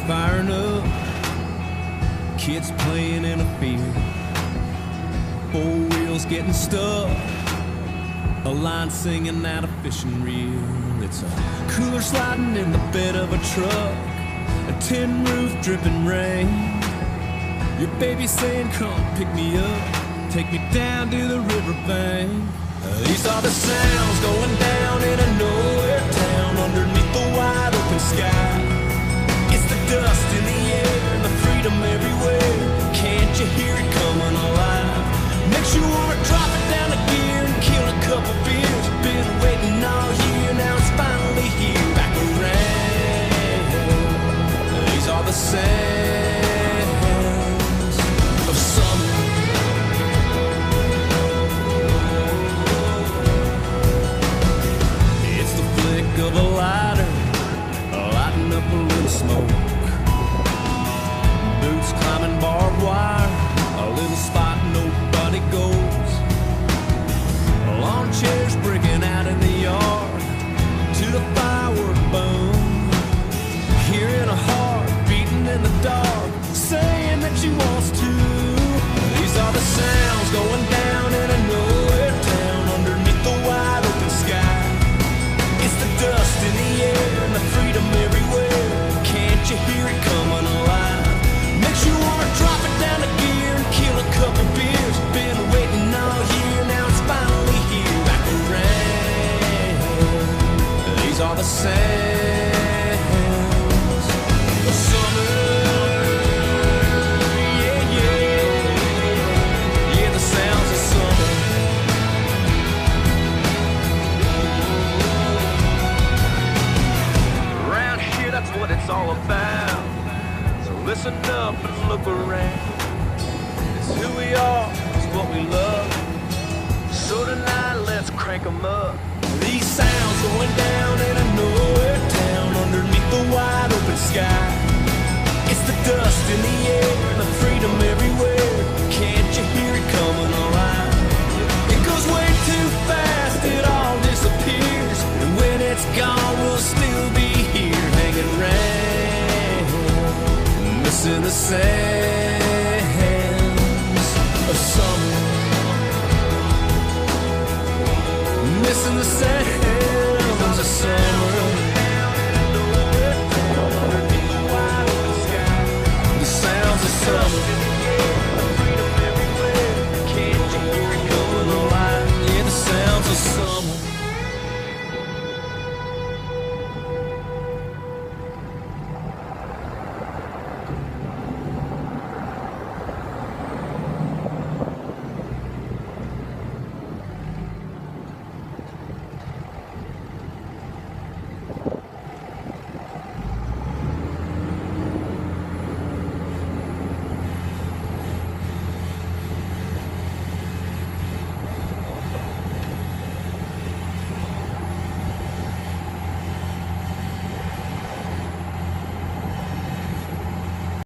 firing up, kids playing in a field, four wheels getting stuck, a line singing out a fishing reel. It's a cooler sliding in the bed of a truck, a tin roof dripping rain, your baby saying come pick me up, take me down to the riverbank. These are the sounds going down in a nowhere town underneath the wide open sky. It's the dust in the air and the freedom everywhere. Can't you hear it coming alive? Makes you wanna drop it down a gear and kill a couple beers. Been waiting all year, now it's finally here. Back around. These are the sounds of summer. Of a lighter, lighting up a little smoke, boots climbing barbed wire, a little spot nobody goes, lawn chairs breaking out in the yard to the firework boom, hearing a heart beating in the dark, saying that she wants to. These are the sounds going down in a nowhere town underneath the wide open sky. It's the dust in the air and the freedom everywhere. Can't you hear it coming alive? Makes you wanna drop it down a gear and kill a couple beers. Been waiting all year, now it's finally here. Back around. These are the sounds of summer. Yeah, yeah. Yeah, the sounds of summer. That's what it's all about. So listen up and look around. It's who we are, it's what we love. So tonight let's crank 'em up. These sounds going down in a nowhere town underneath the wide open sky. It's the dust in the air and the freedom everywhere. Can't you hear it coming alive? It goes way too fast, it all disappears. And when it's gone, we'll still be here. Around, missing the sands of summer, missing the sands of summer, the sounds of summer.